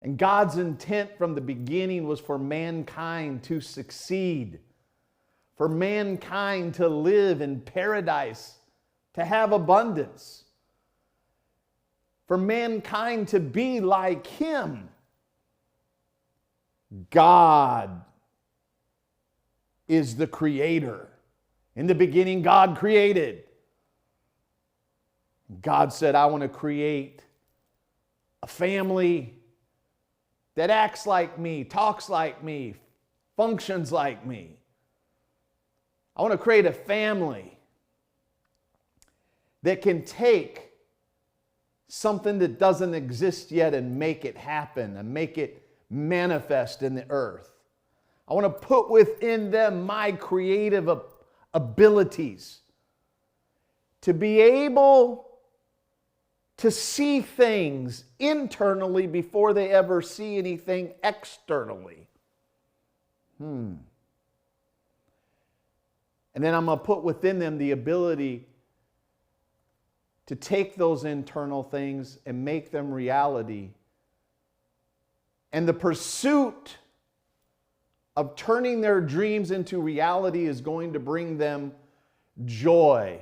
And God's intent from the beginning was for mankind to succeed, for mankind to live in paradise, to have abundance, for mankind to be like Him. God is the creator. In the beginning, God created. God said, I want to create a family that acts like me, talks like me, functions like me. I want to create a family that can take something that doesn't exist yet and make it happen and make it manifest in the earth. I want to put within them my creative abilities to be able to see things internally before they ever see anything externally. And then I'm going to put within them the ability to take those internal things and make them reality. And the pursuit of turning their dreams into reality is going to bring them joy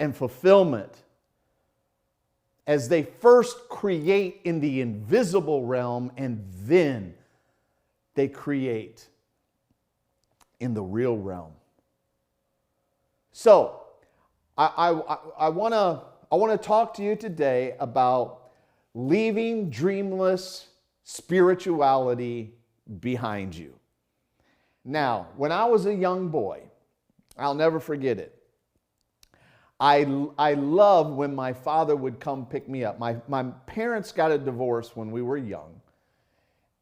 and fulfillment as they first create in the invisible realm and then they create in the real realm. So, I want to talk to you today about leaving dreamless spirituality behind you. Now, when I was a young boy, I'll never forget it. I loved when my father would come pick me up. My parents got a divorce when we were young,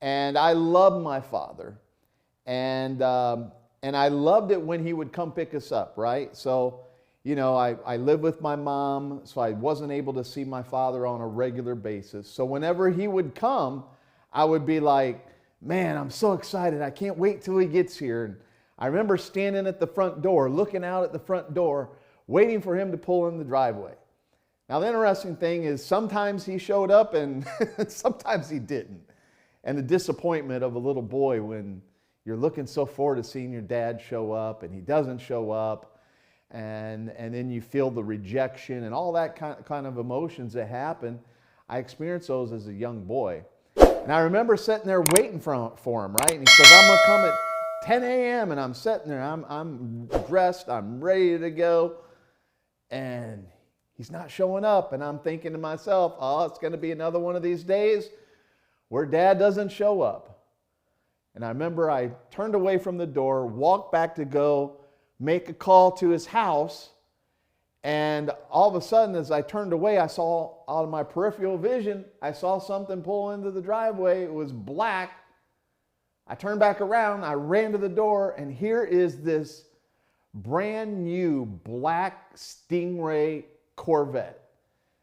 and I loved my father, and I loved it when he would come pick us up, right? So, you know, I lived with my mom, so I wasn't able to see my father on a regular basis. So whenever he would come, I would be like, man, I'm so excited. I can't wait till he gets here. And I remember standing at the front door, looking out at the front door, waiting for him to pull in the driveway. Now, the interesting thing is sometimes he showed up and sometimes he didn't. And the disappointment of a little boy when you're looking so forward to seeing your dad show up and he doesn't show up, and then you feel the rejection and all that kind of emotions that happen. I experienced those as a young boy. And I remember sitting there waiting for him, right? And he says, I'm going to come at 10 a.m. And I'm sitting there, I'm dressed, I'm ready to go. And he's not showing up. And I'm thinking to myself, oh, it's going to be another one of these days where Dad doesn't show up. And I remember I turned away from the door, walked back to go make a call to his house. And all of a sudden, as I turned away, I saw out of my peripheral vision, I saw something pull into the driveway. It was black. I turned back around, I ran to the door, and here is this brand new black Stingray Corvette.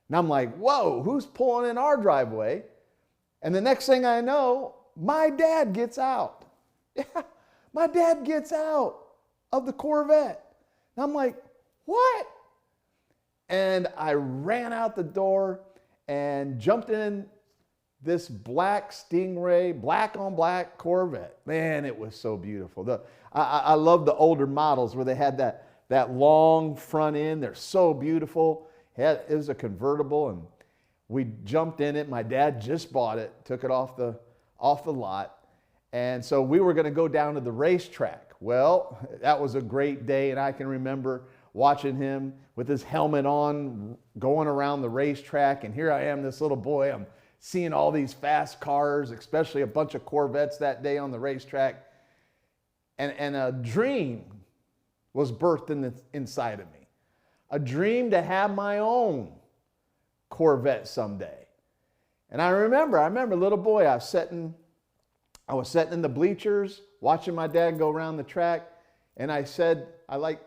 And I'm like, whoa, who's pulling in our driveway? And the next thing I know, my dad gets out. Yeah, my dad gets out of the Corvette. And I'm like, what? And I ran out the door and jumped in this black Stingray, black on black Corvette. Man, it was so beautiful. I love the older models where they had that long front end. They're so beautiful. It was a convertible, and we jumped in it. My dad just bought it, took it off the lot. And so we were going to go down to the racetrack. Well, that was a great day, and I can remember watching him with his helmet on, going around the racetrack. And here I am, this little boy. I'm seeing all these fast cars, especially a bunch of Corvettes that day on the racetrack. And a dream was birthed inside of me. A dream to have my own Corvette someday. And I remember little boy, I was sitting in the bleachers, watching my dad go around the track. And I said,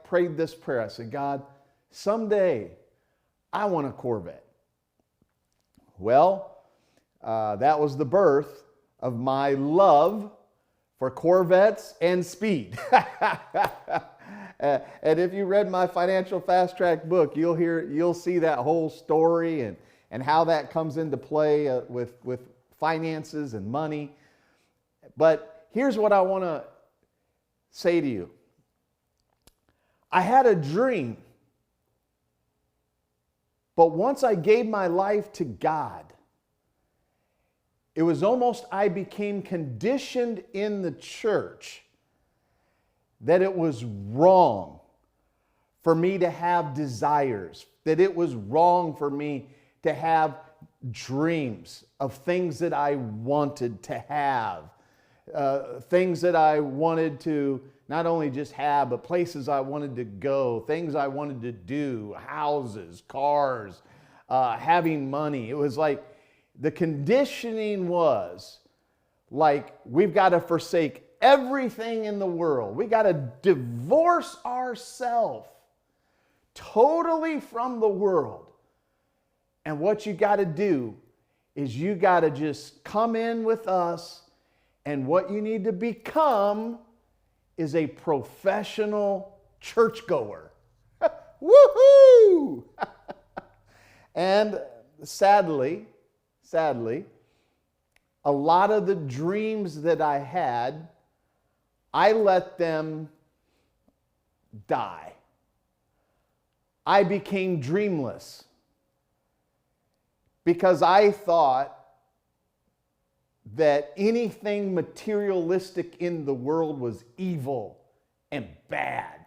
prayed this prayer. I said, God, someday I want a Corvette. Well, that was the birth of my love for Corvettes and speed. And if you read my Financial Fast Track book, you'll see that whole story and how that comes into play with finances and money. But here's what I want to say to you. I had a dream, but once I gave my life to God, it was almost I became conditioned in the church that it was wrong for me to have desires, that it was wrong for me to have dreams of things that I wanted to have, things that I wanted to not only just have, but places I wanted to go, things I wanted to do, houses, cars, having money. It was like the conditioning was like, we've got to forsake everything in the world. We got to divorce ourselves totally from the world. And what you got to do is you got to just come in with us, and what you need to become is a professional churchgoer. Woohoo! And sadly, a lot of the dreams that I had, I let them die. I became dreamless because I thought that anything materialistic in the world was evil and bad.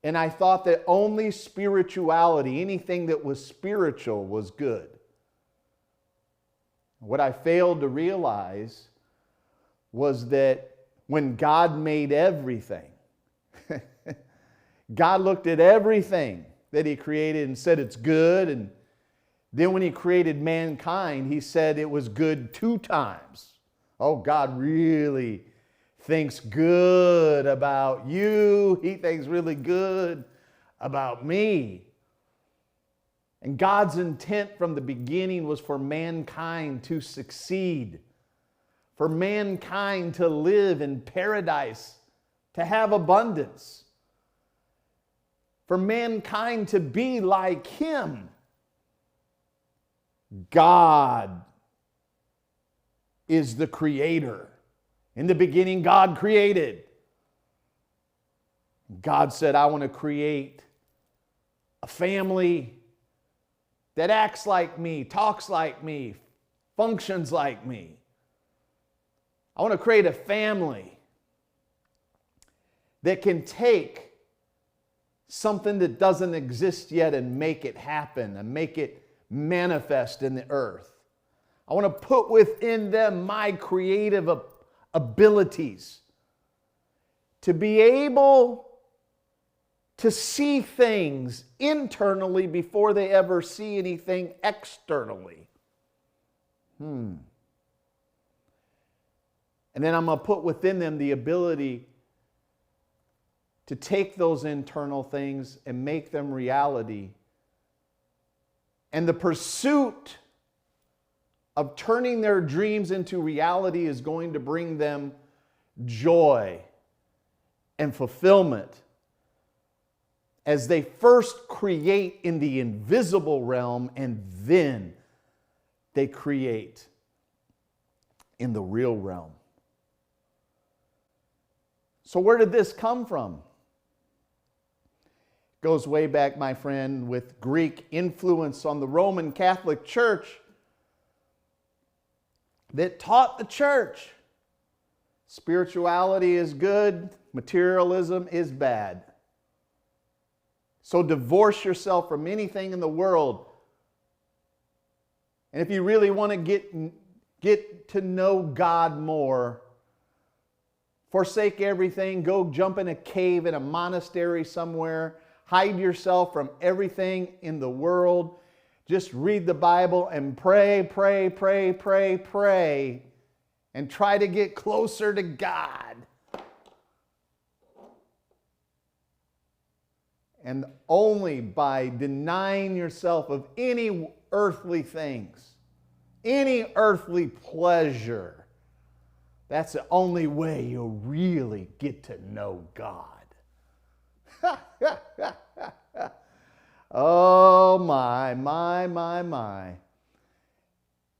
And I thought that only spirituality, anything that was spiritual, was good. What I failed to realize was that when God made everything, God looked at everything that He created and said it's good, and then when He created mankind, He said it was good 2 times. Oh, God really thinks good about you. He thinks really good about me. And God's intent from the beginning was for mankind to succeed, for mankind to live in paradise, to have abundance, for mankind to be like Him. God is the creator. In the beginning, God created. God said, I want to create a family that acts like me, talks like me, functions like me. I want to create a family that can take something that doesn't exist yet and make it happen and make it manifest in the earth. I want to put within them my creative abilities to be able to see things internally before they ever see anything externally. And then I'm going to put within them the ability to take those internal things and make them reality. And the pursuit of turning their dreams into reality is going to bring them joy and fulfillment as they first create in the invisible realm and then they create in the real realm. So where did this come from? It goes way back, my friend, with Greek influence on the Roman Catholic Church that taught the church spirituality is good, materialism is bad. So divorce yourself from anything in the world. And if you really want to get to know God more, forsake everything, go jump in a cave in a monastery somewhere, hide yourself from everything in the world. Just read the Bible and pray, pray, pray, pray, pray, and try to get closer to God. And only by denying yourself of any earthly things, any earthly pleasure, that's the only way you'll really get to know God. Oh my.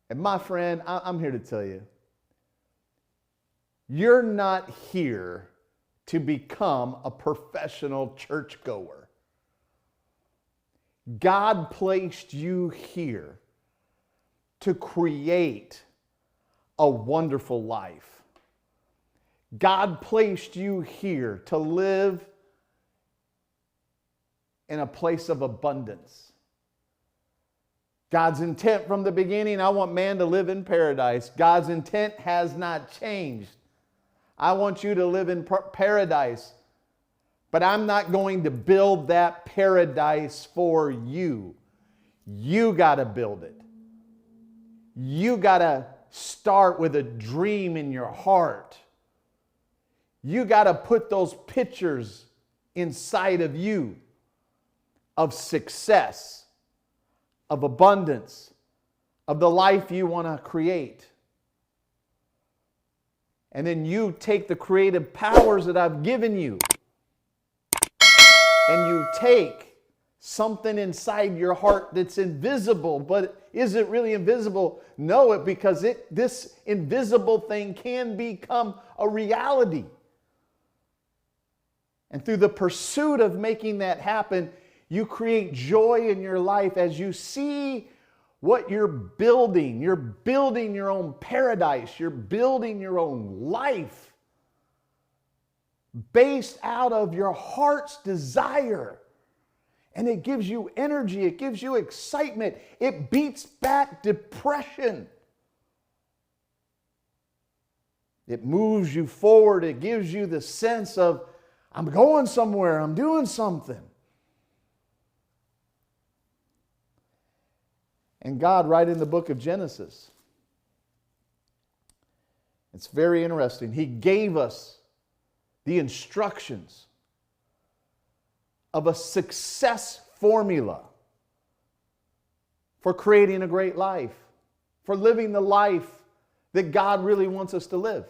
And my friend, I'm here to tell you, you're not here to become a professional churchgoer. God placed you here to create a wonderful life. God placed you here to live in a place of abundance. God's intent from the beginning, I want man to live in paradise. God's intent has not changed. I want you to live in paradise, but I'm not going to build that paradise for you. You got to build it. You got to start with a dream in your heart. You got to put those pictures inside of you of success, of abundance, of the life you want to create. And then you take the creative powers that I've given you and you take something inside your heart that's invisible. But is it really invisible? No, because this invisible thing can become a reality. And through the pursuit of making that happen, you create joy in your life as you see what you're building. You're building your own paradise. You're building your own life based out of your heart's desire. And it gives you energy. It gives you excitement. It beats back depression. It moves you forward. It gives you the sense of, I'm going somewhere. I'm doing something. And God, right in the book of Genesis, it's very interesting. He gave us the instructions of a success formula for creating a great life, for living the life that God really wants us to live.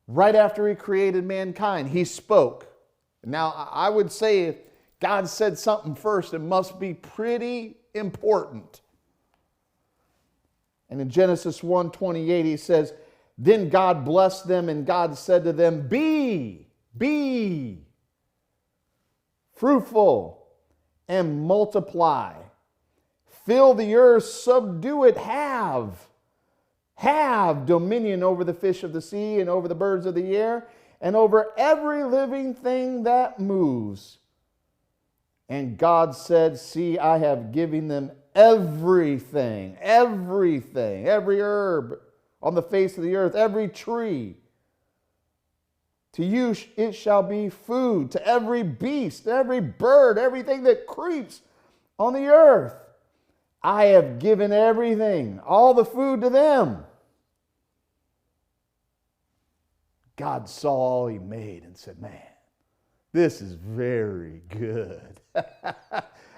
Right after He created mankind, He spoke. Now, I would say if God said something first, it must be pretty important. And in Genesis 1:28, He says, then God blessed them, and God said to them, be fruitful and multiply. Fill the earth, subdue it, have dominion over the fish of the sea and over the birds of the air and over every living thing that moves. And God said, see, I have given them everything, every herb on the face of the earth, every tree. To you it shall be food, to every beast, every bird, everything that creeps on the earth. I have given everything, all the food to them. God saw all He made and said, man, this is very good.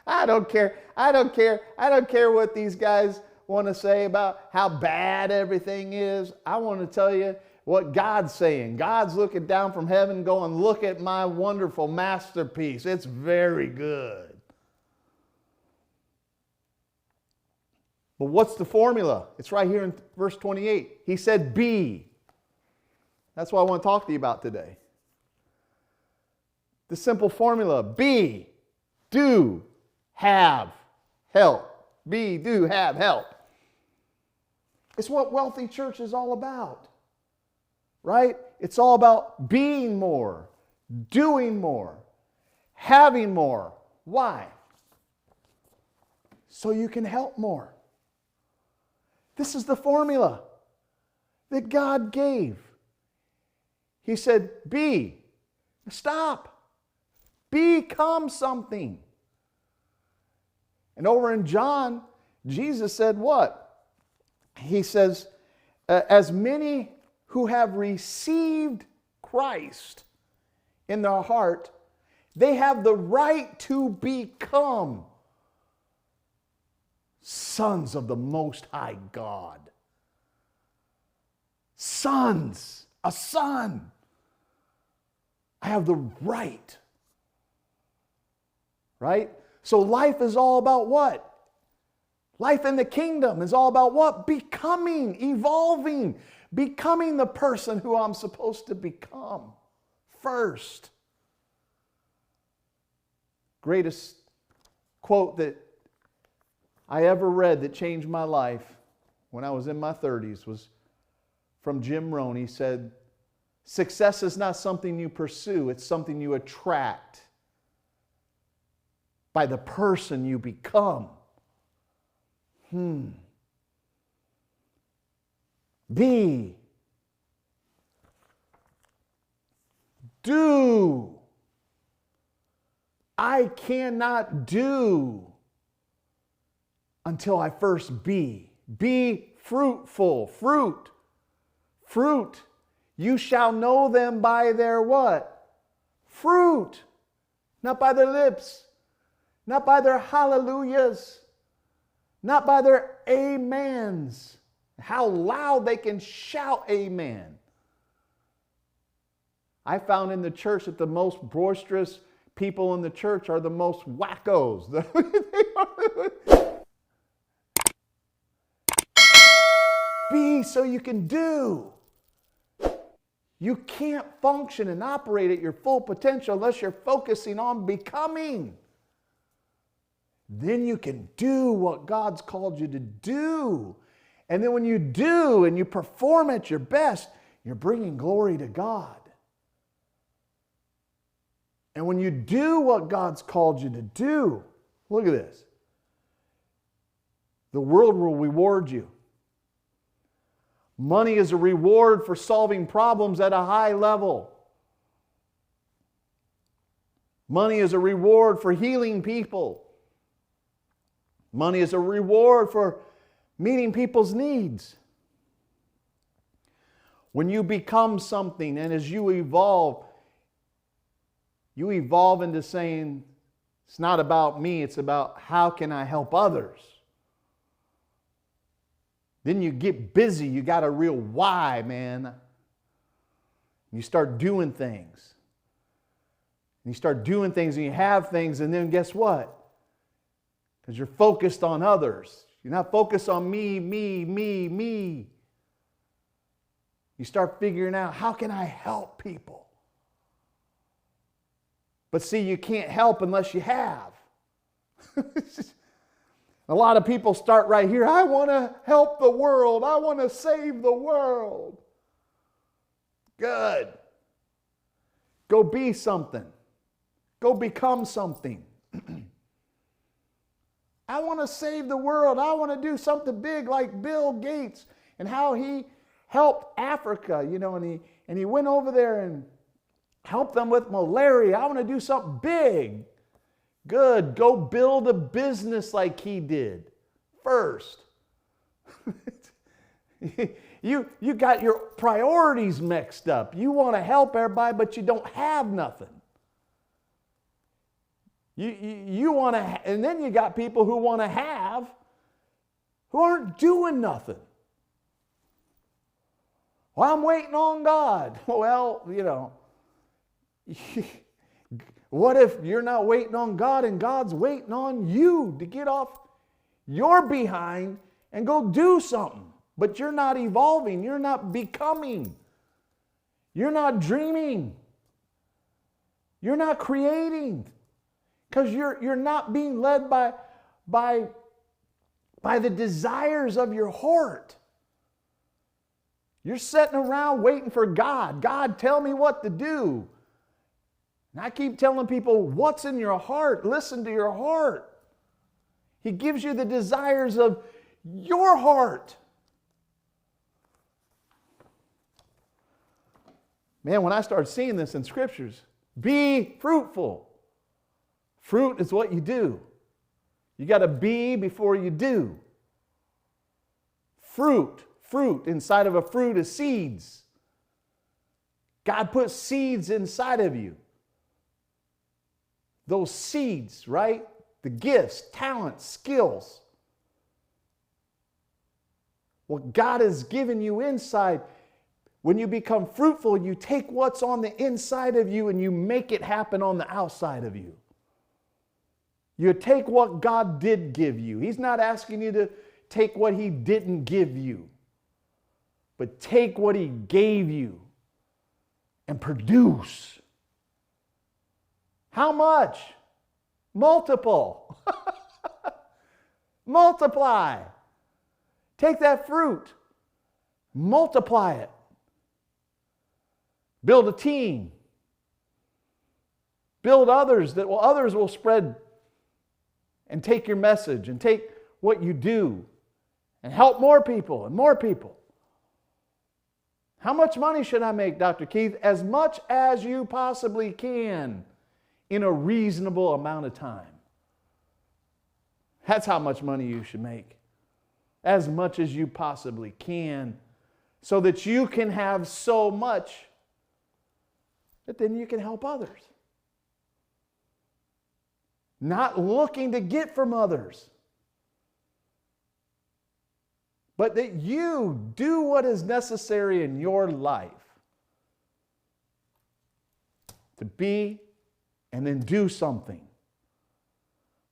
I don't care what these guys want to say about how bad everything is. I want to tell you what God's saying. God's looking down from heaven going, look at my wonderful masterpiece. It's very good. But what's the formula? It's right here in verse 28. He said, be. That's what I want to talk to you about today. The simple formula, be, do, have, help. Be, do, have, help. It's what Wealthy Church is all about, right? It's all about being more, doing more, having more. Why? So you can help more. This is the formula that God gave. He said, be, stop. Become something. And over in John, Jesus said what? He says, as many who have received Christ in their heart, they have the right to become sons of the Most High God. Sons, a son. I have the right. Right? So life is all about what? Life in the kingdom is all about what? Becoming, evolving, becoming the person who I'm supposed to become first. Greatest quote that I ever read that changed my life when I was in my 30s was from Jim Rohn. He said, "Success is not something you pursue, it's something you attract by the person you become." Be. Do. I cannot do until I first be. Be fruitful. Fruit. Fruit. You shall know them by their what? Fruit. Not by their lips. Not by their hallelujahs. Not by their amens. How loud they can shout amen. I found in the church that the most boisterous people in the church are the most wackos. Be so you can do. You can't function and operate at your full potential unless you're focusing on becoming. Then you can do what God's called you to do. And then when you do and you perform at your best, you're bringing glory to God. And when you do what God's called you to do, look at this. The world will reward you. Money is a reward for solving problems at a high level. Money is a reward for healing people. Money is a reward for meeting people's needs. When you become something and as you evolve into saying, it's not about me, it's about how can I help others. Then you get busy, you got a real why, man. You start doing things. And you start doing things and you have things, and then guess what? Because you're focused on others. You're not focused on me. You start figuring out, how can I help people? But see, you can't help unless you have. A lot of people start right here. I want to help the world. I want to save the world. Good. Go be something. Go become something. I want to save the world. I want to do something big like Bill Gates and how he helped Africa, and he went over there and helped them with malaria. I want to do something big. Good. Go build a business like he did first. You got your priorities mixed up. You want to help everybody, but you don't have nothing. You want to, and then you got people who want to have, who aren't doing nothing. Well, I'm waiting on God. Well, what if you're not waiting on God and God's waiting on you to get off your behind and go do something? But you're not evolving. You're not becoming. You're not dreaming. You're not creating. Because you're not being led by the desires of your heart. You're sitting around waiting for God. God, tell me what to do. And I keep telling people, what's in your heart? Listen to your heart. He gives you the desires of your heart. Man, when I started seeing this in scriptures, be fruitful. Fruit is what you do. You got to be before you do. Fruit. Inside of a fruit is seeds. God puts seeds inside of you. Those seeds, right? The gifts, talents, skills. What God has given you inside. When you become fruitful, you take what's on the inside of you and you make it happen on the outside of you. You take what God did give you. He's not asking you to take what He didn't give you, but take what He gave you and produce. How much? Multiple. Multiply. Take that fruit, multiply it. Build a team. Build others others will spread and take your message and take what you do and help more people and more people. How much money should I make, Dr. Keith? As much as you possibly can in a reasonable amount of time. That's how much money you should make. As much as you possibly can, so that you can have so much that then you can help others. Not looking to get from others, but that you do what is necessary in your life to be and then do something.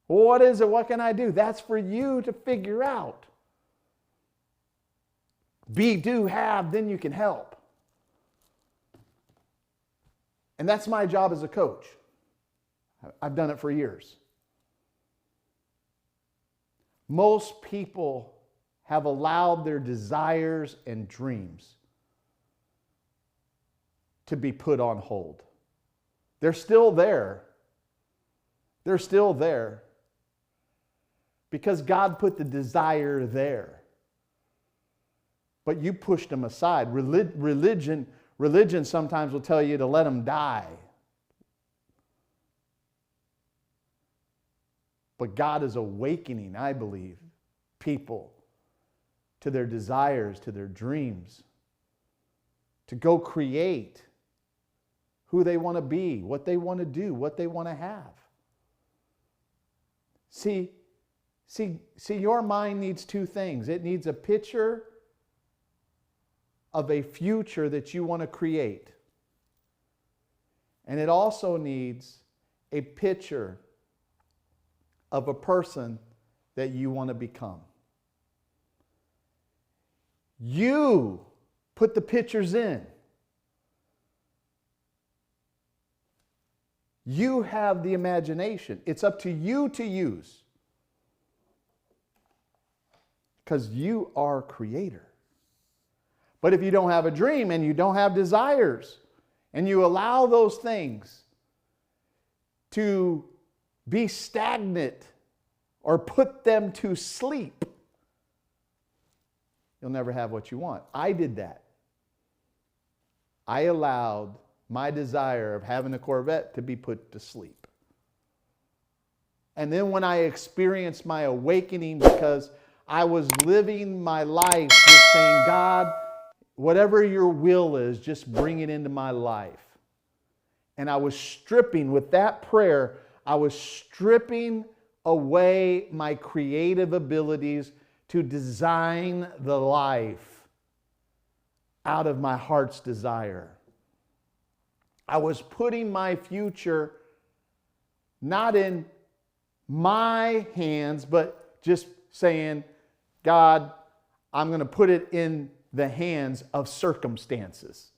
Well, what is it? What can I do? That's for you to figure out. Be, do, have, then you can help. And that's my job as a coach. I've done it for years. Most people have allowed their desires and dreams to be put on hold. They're still there. They're still there because God put the desire there. But you pushed them aside. Religion sometimes will tell you to let them die. But God is awakening, I believe, people to their desires, to their dreams, to go create who they want to be, what they want to do, what they want to have. See, your mind needs two things. It needs a picture of a future that you want to create. And it also needs a picture of a person that you want to become. You put the pictures in. You have the imagination. It's up to you to use. Because you are creator. But if you don't have a dream and you don't have desires and you allow those things to be stagnant or put them to sleep, you'll never have what you want. I did that. I allowed my desire of having a Corvette to be put to sleep. And then when I experienced my awakening, because I was living my life just saying, God, whatever your will is, just bring it into my life. And I was stripping, with that prayer, I was stripping away my creative abilities to design the life out of my heart's desire. I was putting my future not in my hands, but just saying, God, I'm going to put it in the hands of circumstances.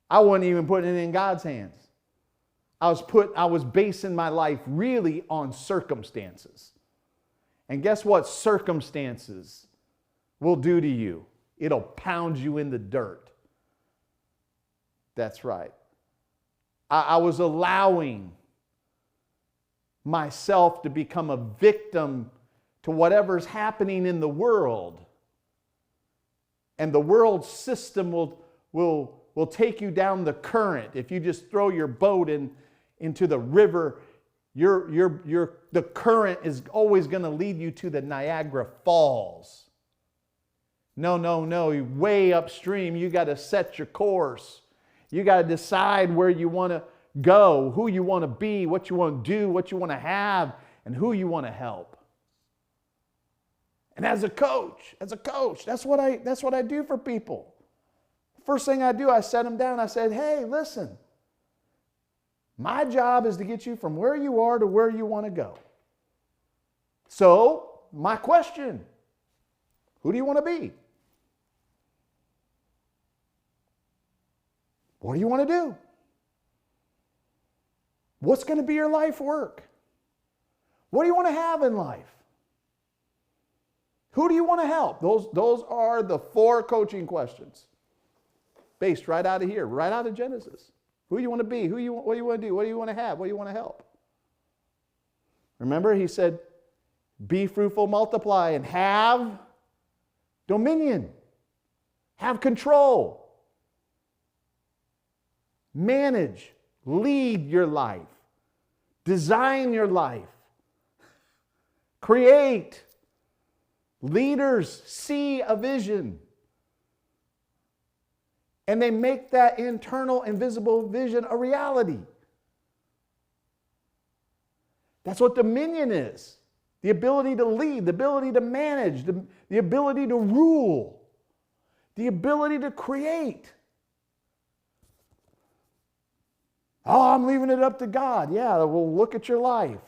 I wasn't even putting it in God's hands. I was basing my life really on circumstances. And guess what circumstances will do to you? It'll pound you in the dirt. That's right. I was allowing myself to become a victim to whatever's happening in the world. And the world system will take you down the current. If you just throw your boat into the river, the current is always going to lead you to the Niagara Falls. No. Way upstream, you got to set your course. You got to decide where you want to go, who you want to be, what you want to do, what you want to have, and who you want to help. And as a coach, that's what I do for people. First thing I do, I set them down. I said, hey, listen, my job is to get you from where you are to where you want to go. So, my question, who do you want to be? What do you want to do? What's going to be your life work? What do you want to have in life? Who do you want to help? Those are the 4 coaching questions based right out of here, right out of Genesis. Who do you want to be? What do you want to do? What do you want to have? What do you want to help? Remember, he said, be fruitful, multiply, and have dominion. Have control. Manage. Lead your life. Design your life. Create. Leaders see a vision. And they make that internal, invisible vision a reality. That's what dominion is. The ability to lead, the ability to manage, the ability to rule, the ability to create. Oh, I'm leaving it up to God. Yeah, well, look at your life.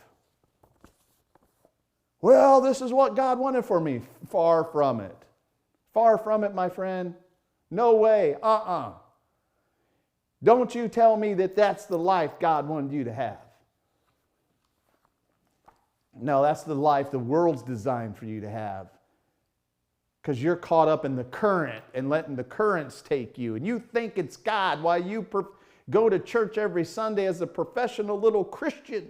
Well, this is what God wanted for me. Far from it. Far from it, my friend. No way. Don't you tell me that that's the life God wanted you to have. No, that's the life the world's designed for you to have. Because you're caught up in the current and letting the currents take you. And you think it's God while you go to church every Sunday as a professional little Christian.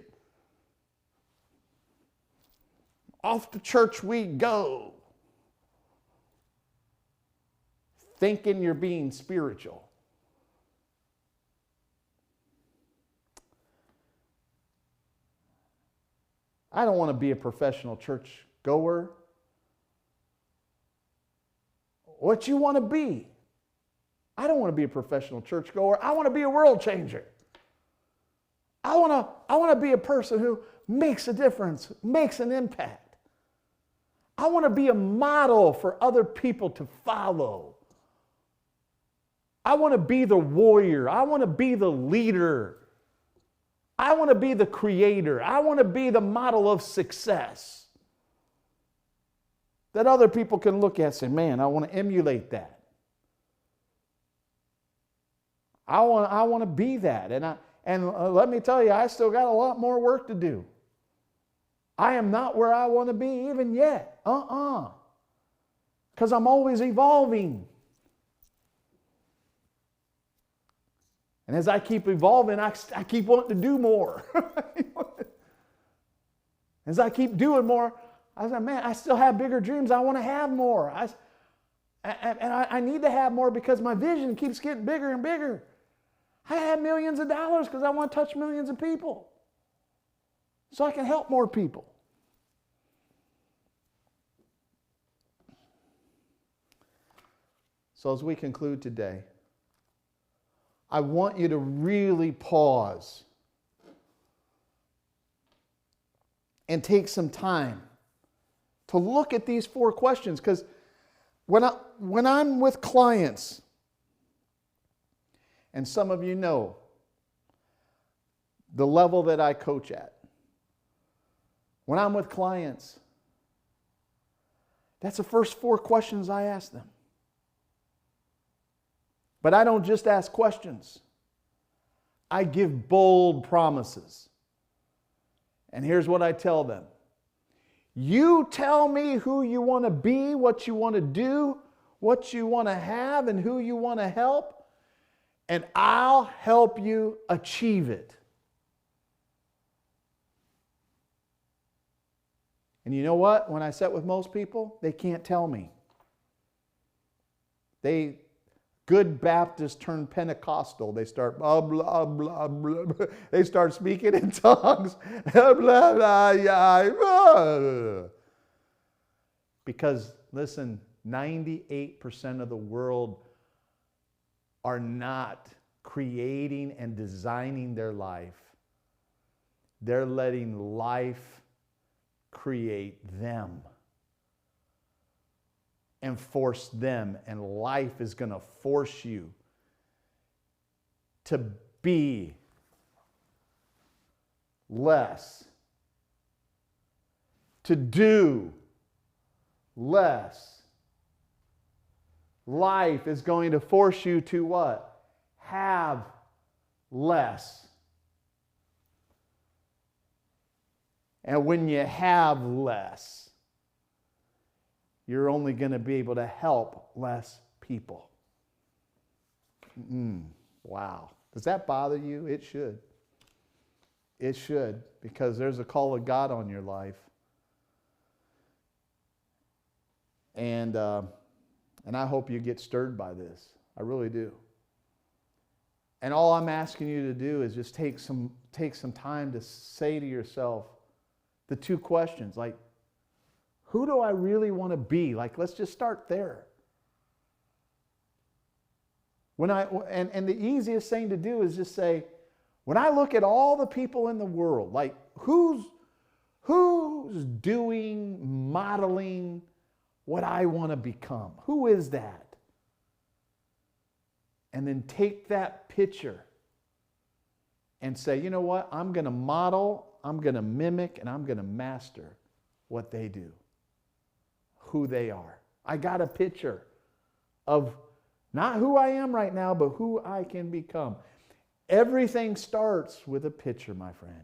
Off to church we go. Thinking you're being spiritual. I don't want to be a professional church goer. What you want to be? I don't want to be a professional church goer. I want to be a world changer. I want to be a person who makes a difference, makes an impact. I want to be a model for other people to follow. I want to be the warrior. I want to be the leader. I want to be the creator. I want to be the model of success that other people can look at and say, man, I want to emulate that. I want to be that. And let me tell you, I still got a lot more work to do. I am not where I want to be even yet. Because I'm always evolving. And as I keep evolving, I keep wanting to do more. As I keep doing more, I was like, man, I still have bigger dreams. I want to have more. I need to have more because my vision keeps getting bigger and bigger. I have millions of dollars because I want to touch millions of people. So I can help more people. So as we conclude today, I want you to really pause and take some time to look at these 4 questions. Because when I'm with clients, and some of you know the level that I coach at, when I'm with clients, that's the first 4 questions I ask them. But I don't just ask questions. I give bold promises. And here's what I tell them. You tell me who you want to be, what you want to do, what you want to have, and who you want to help, and I'll help you achieve it. And you know what? When I sit with most people, they can't tell me. Good Baptists turn Pentecostal. They start blah, blah, blah, blah. They start speaking in tongues. Blah, blah, blah. Because, listen, 98% of the world are not creating and designing their life. They're letting life create them and force them, and life is going to force you to be less, to do less. Life is going to force you to what? Have less. And when you have less, you're only going to be able to help less people. Wow. Does that bother you? It should. It should, because there's a call of God on your life. And I hope you get stirred by this. I really do. And all I'm asking you to do is just take some time to say to yourself the two questions, like, who do I really want to be? Like, let's just start there. And the easiest thing to do is just say, when I look at all the people in the world, like who's doing, modeling what I want to become? Who is that? And then take that picture and say, you know what? I'm going to model, I'm going to mimic, and I'm going to master what they do, who they are. I got a picture of not who I am right now, but who I can become. Everything starts with a picture, my friend.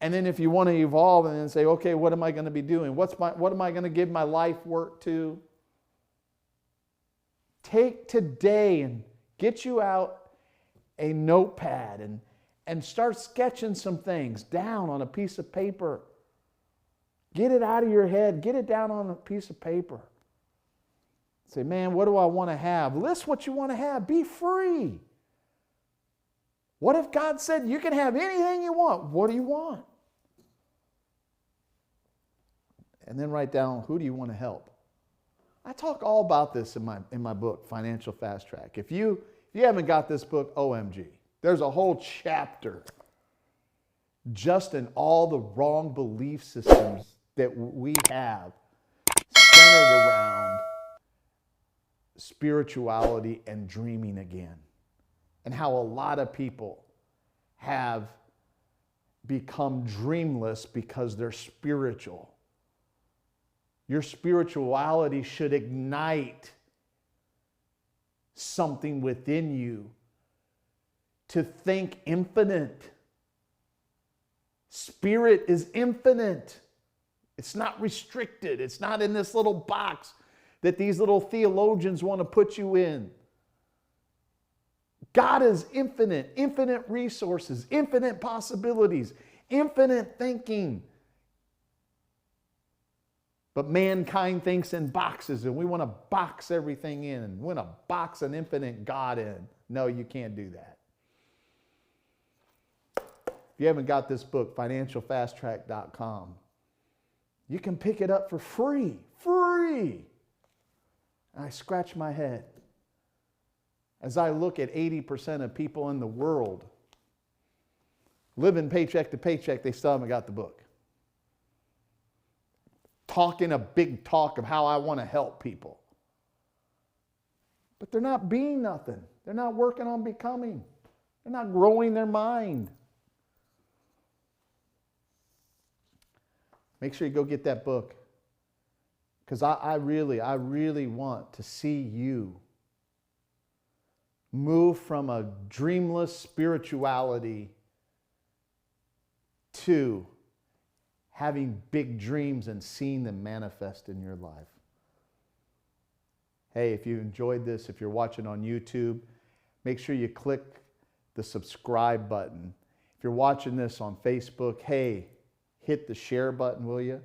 And then if you want to evolve and then say, okay, what am I going to be doing? What am I going to give my life work to? Take today and get you out a notepad and start sketching some things down on a piece of paper. Get it out of your head. Get it down on a piece of paper. Say, man, what do I want to have? List what you want to have. Be free. What if God said you can have anything you want? What do you want? And then write down, who do you want to help? I talk all about this in my book, Financial Fast Track. If you haven't got this book, OMG. There's a whole chapter just in all the wrong belief systems that we have centered around spirituality and dreaming again. And how a lot of people have become dreamless because they're spiritual. Your spirituality should ignite something within you to think infinite. Spirit is infinite. It's not restricted. It's not in this little box that these little theologians want to put you in. God is infinite, infinite resources, infinite possibilities, infinite thinking. But mankind thinks in boxes, and we want to box everything in, and we want to box an infinite God in. No, you can't do that. If you haven't got this book, financialfasttrack.com, you can pick it up for free. Free! And I scratch my head as I look at 80% of people in the world living paycheck to paycheck, they still haven't got the book. Talking a big talk of how I want to help people. But they're not being nothing. They're not working on becoming. They're not growing their mind. Make sure you go get that book. Because I really want to see you move from a dreamless spirituality to having big dreams and seeing them manifest in your life. Hey, if you enjoyed this, if you're watching on YouTube, make sure you click the subscribe button. If you're watching this on Facebook, hey, hit the share button, will you?